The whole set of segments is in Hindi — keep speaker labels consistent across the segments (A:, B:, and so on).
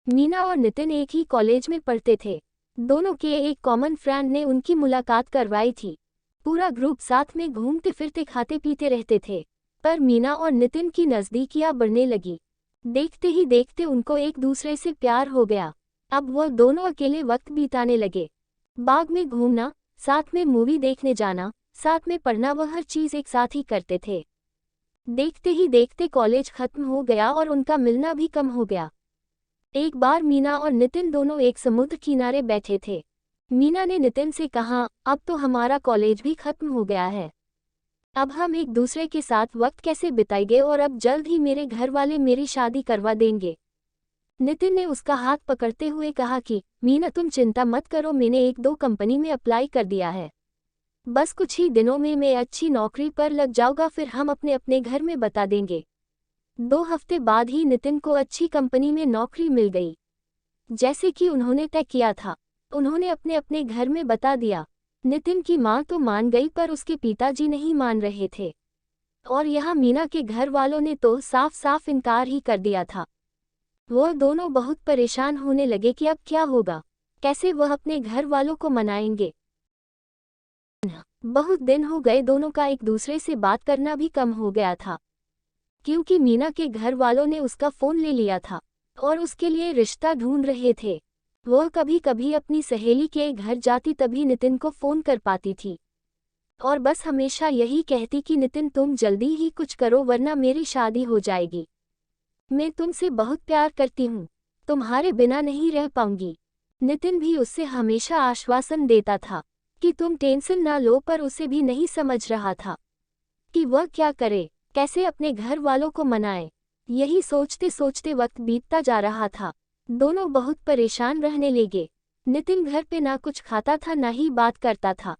A: मीना और नितिन एक ही कॉलेज में पढ़ते थे। दोनों के एक कॉमन फ्रेंड ने उनकी मुलाकात करवाई थी। पूरा ग्रुप साथ में घूमते फिरते खाते पीते रहते थे। पर मीना और नितिन की नज़दीकियां बढ़ने लगी। देखते ही देखते उनको एक दूसरे से प्यार हो गया। अब वह दोनों अकेले वक्त बिताने लगे। बाग में घूमना, साथ में मूवी देखने जाना, साथ में पढ़ना, वह हर चीज़ एक साथ ही करते थे। देखते ही देखते कॉलेज खत्म हो गया और उनका मिलना भी कम हो गया। एक बार मीना और नितिन दोनों एक समुद्र किनारे बैठे थे। मीना ने नितिन से कहा, अब तो हमारा कॉलेज भी खत्म हो गया है। अब हम एक दूसरे के साथ वक्त कैसे बिताएंगे, और अब जल्द ही मेरे घर वाले मेरी शादी करवा देंगे। नितिन ने उसका हाथ पकड़ते हुए कहा कि मीना तुम चिंता मत करो, मैंने एक दो कंपनी में अप्लाई कर दिया है। बस कुछ ही दिनों में मैं अच्छी नौकरी पर लग जाऊंगा, फिर हम अपने अपने घर में बता देंगे। 2 हफ्ते बाद ही नितिन को अच्छी कंपनी में नौकरी मिल गई। जैसे कि उन्होंने तय किया था, उन्होंने अपने अपने घर में बता दिया। नितिन की मां तो मान गई, पर उसके पिताजी नहीं मान रहे थे। और यहाँ मीना के घर वालों ने तो साफ साफ इनकार ही कर दिया था। वह दोनों बहुत परेशान होने लगे कि अब क्या होगा, कैसे वह अपने घर वालों को मनाएंगे। बहुत दिन हो गए, दोनों का एक दूसरे से बात करना भी कम हो गया था, क्योंकि मीना के घर वालों ने उसका फ़ोन ले लिया था और उसके लिए रिश्ता ढूंढ रहे थे। वह कभी कभी अपनी सहेली के घर जाती, तभी नितिन को फ़ोन कर पाती थी और बस हमेशा यही कहती कि नितिन तुम जल्दी ही कुछ करो, वरना मेरी शादी हो जाएगी। मैं तुमसे बहुत प्यार करती हूँ, तुम्हारे बिना नहीं रह पाऊंगी। नितिन भी उससे हमेशा आश्वासन देता था कि तुम टेंशन ना लो, पर उसे भी नहीं समझ रहा था कि वह क्या करे, कैसे अपने घर वालों को मनाए। यही सोचते सोचते वक्त बीतता जा रहा था। दोनों बहुत परेशान रहने लगे। नितिन घर पे ना कुछ खाता था, ना ही बात करता था।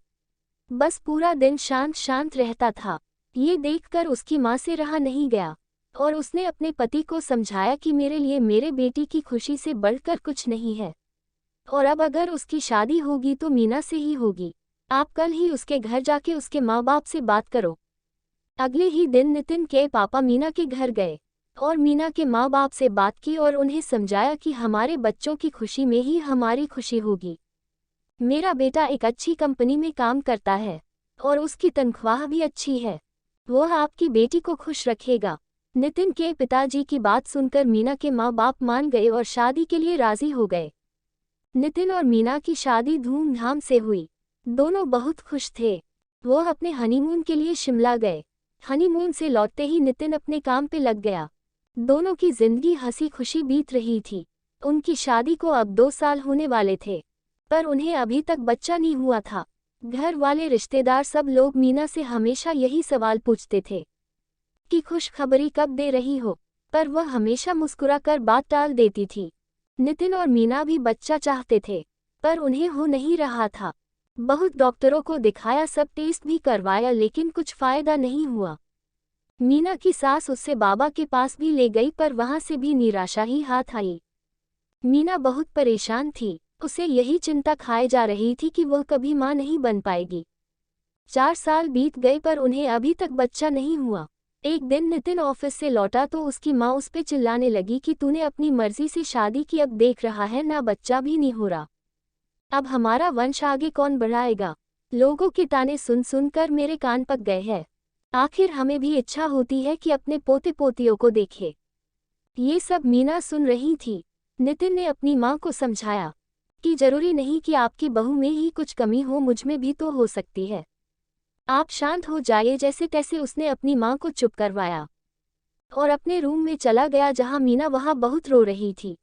A: बस पूरा दिन शांत शांत रहता था। ये देखकर उसकी माँ से रहा नहीं गया और उसने अपने पति को समझाया कि मेरे लिए मेरे बेटी की खुशी से बढ़कर कुछ नहीं है, और अब अगर उसकी शादी होगी तो मीना से ही होगी। आप कल ही उसके घर जाके उसके माँ बाप से बात करो। अगले ही दिन नितिन के पापा मीना के घर गए और मीना के माँ बाप से बात की और उन्हें समझाया कि हमारे बच्चों की खुशी में ही हमारी खुशी होगी। मेरा बेटा एक अच्छी कंपनी में काम करता है और उसकी तनख्वाह भी अच्छी है। वह आपकी बेटी को खुश रखेगा। नितिन के पिताजी की बात सुनकर मीना के माँ बाप मान गए और शादी के लिए राजी हो गए। नितिन और मीना की शादी धूमधाम से हुई। दोनों बहुत खुश थे। वह अपने हनीमून के लिए शिमला गए। हनीमून से लौटते ही नितिन अपने काम पे लग गया। दोनों की जिंदगी हंसी खुशी बीत रही थी। उनकी शादी को अब 2 साल होने वाले थे, पर उन्हें अभी तक बच्चा नहीं हुआ था। घर वाले, रिश्तेदार, सब लोग मीना से हमेशा यही सवाल पूछते थे कि खुशखबरी कब दे रही हो, पर वह हमेशा मुस्कुराकर बात टाल देती थी। नितिन और मीना भी बच्चा चाहते थे, पर उन्हें हो नहीं रहा था। बहुत डॉक्टरों को दिखाया, सब टेस्ट भी करवाया, लेकिन कुछ फायदा नहीं हुआ। मीना की सास उससे बाबा के पास भी ले गई, पर वहां से भी निराशा ही हाथ आई। मीना बहुत परेशान थी। उसे यही चिंता खाए जा रही थी कि वह कभी मां नहीं बन पाएगी। 4 साल बीत गए, पर उन्हें अभी तक बच्चा नहीं हुआ। एक दिन नितिन ऑफिस से लौटा तो उसकी माँ उस पे चिल्लाने लगी कि तूने अपनी मर्जी से शादी की, अब देख रहा है ना, बच्चा भी नहीं हो रहा। अब हमारा वंश आगे कौन बढ़ाएगा। लोगों के ताने सुन सुनकर मेरे कान पक गए हैं। आखिर हमें भी इच्छा होती है कि अपने पोते पोतियों को देखे। ये सब मीना सुन रही थी। नितिन ने अपनी माँ को समझाया कि जरूरी नहीं कि आपकी बहू में ही कुछ कमी हो, मुझमें भी तो हो सकती है। आप शांत हो जाइए। जैसे तैसे उसने अपनी माँ को चुप करवाया और अपने रूम में चला गया, जहाँ मीना वहाँ बहुत रो रही थी।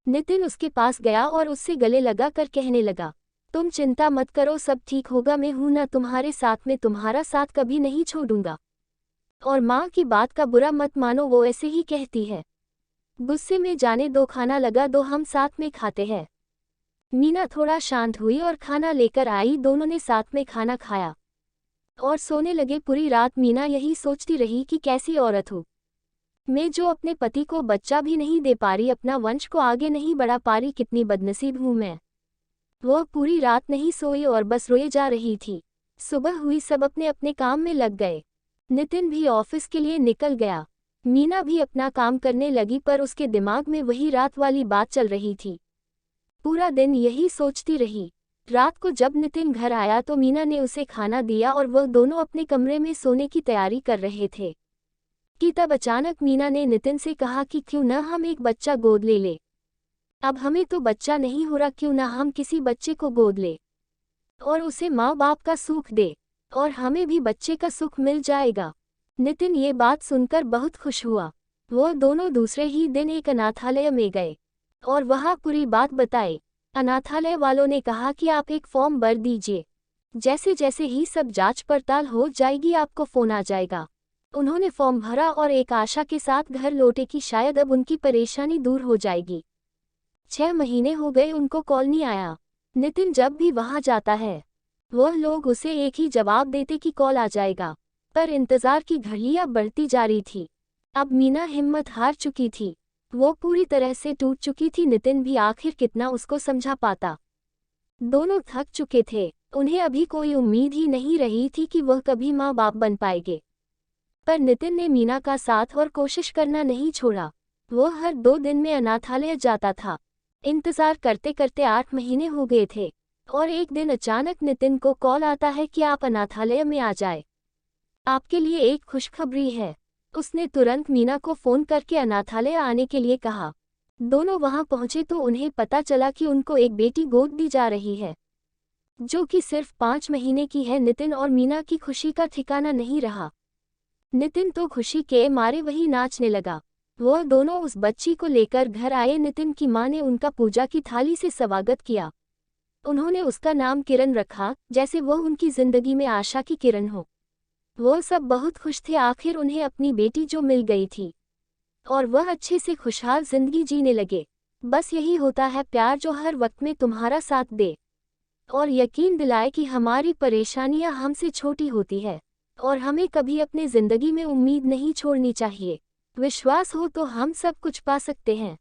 A: नितिन उसके पास गया और उससे गले लगा कर कहने लगा, तुम चिंता मत करो, सब ठीक होगा, मैं हूं ना तुम्हारे साथ, में तुम्हारा साथ कभी नहीं छोड़ूंगा। और माँ की बात का बुरा मत मानो, वो ऐसे ही कहती है। गुस्से में जाने दो, खाना लगा दो, हम साथ में खाते हैं। मीना थोड़ा शांत हुई और खाना लेकर आई। दोनों ने साथ में खाना खाया और सोने लगे। पूरी रात मीना यही सोचती रही कि कैसी औरत हूँ मैं, जो अपने पति को बच्चा भी नहीं दे पा रही, अपना वंश को आगे नहीं बढ़ा पा रही, कितनी बदनसीब हूँ मैं। वह पूरी रात नहीं सोई और बस रोए जा रही थी। सुबह हुई, सब अपने अपने काम में लग गए। नितिन भी ऑफिस के लिए निकल गया। मीना भी अपना काम करने लगी पर उसके दिमाग में वही रात वाली बात चल रही थी। पूरा दिन यही सोचती रही। रात को जब नितिन घर आया तो मीना ने उसे खाना दिया और वह दोनों अपने कमरे में सोने की तैयारी कर रहे थे कि तब अचानक मीना ने नितिन से कहा कि क्यों न हम एक बच्चा गोद ले ले। अब हमें तो बच्चा नहीं हो रहा, क्यों न हम किसी बच्चे को गोद ले और उसे माँ बाप का सुख दे और हमें भी बच्चे का सुख मिल जाएगा। नितिन ये बात सुनकर बहुत खुश हुआ। वो दोनों दूसरे ही दिन एक अनाथालय में गए और वहाँ पूरी बात बताई। अनाथालय वालों ने कहा कि आप एक फॉर्म भर दीजिए, जैसे जैसे ही सब जांच पड़ताल हो जाएगी आपको फ़ोन आ जाएगा। उन्होंने फॉर्म भरा और एक आशा के साथ घर लौटे कि शायद अब उनकी परेशानी दूर हो जाएगी। 6 महीने हो गए उनको कॉल नहीं आया। नितिन जब भी वहाँ जाता है वह लोग उसे एक ही जवाब देते कि कॉल आ जाएगा, पर इंतज़ार की घड़ियाँ बढ़ती जा रही थी। अब मीना हिम्मत हार चुकी थी, वो पूरी तरह से टूट चुकी थी। नितिन भी आखिर कितना उसको समझा पाता। दोनों थक चुके थे, उन्हें अभी कोई उम्मीद ही नहीं रही थी कि वह कभी माँ बाप बन पाएंगे। पर नितिन ने मीना का साथ और कोशिश करना नहीं छोड़ा। वो हर 2 दिन में अनाथालय जाता था। इंतज़ार करते करते 8 महीने हो गए थे और एक दिन अचानक नितिन को कॉल आता है कि आप अनाथालय में आ जाए, आपके लिए एक खुशखबरी है। उसने तुरंत मीना को फ़ोन करके अनाथालय आने के लिए कहा। दोनों वहां पहुंचे तो उन्हें पता चला कि उनको एक बेटी गोद दी जा रही है, जो कि सिर्फ 5 महीने की है। नितिन और मीना की खुशी का ठिकाना नहीं रहा। नितिन तो खुशी के मारे वही नाचने लगा। वह दोनों उस बच्ची को लेकर घर आए। नितिन की मां ने उनका पूजा की थाली से स्वागत किया। उन्होंने उसका नाम किरण रखा, जैसे वह उनकी जिंदगी में आशा की किरण हो। वो सब बहुत खुश थे, आखिर उन्हें अपनी बेटी जो मिल गई थी और वह अच्छे से खुशहाल जिंदगी जीने लगे। बस यही होता है प्यार, जो हर वक्त में तुम्हारा साथ दे और यकीन दिलाए कि हमारी परेशानियां हमसे छोटी होती है और हमें कभी अपने जिंदगी में उम्मीद नहीं छोड़नी चाहिए। विश्वास हो तो हम सब कुछ पा सकते हैं।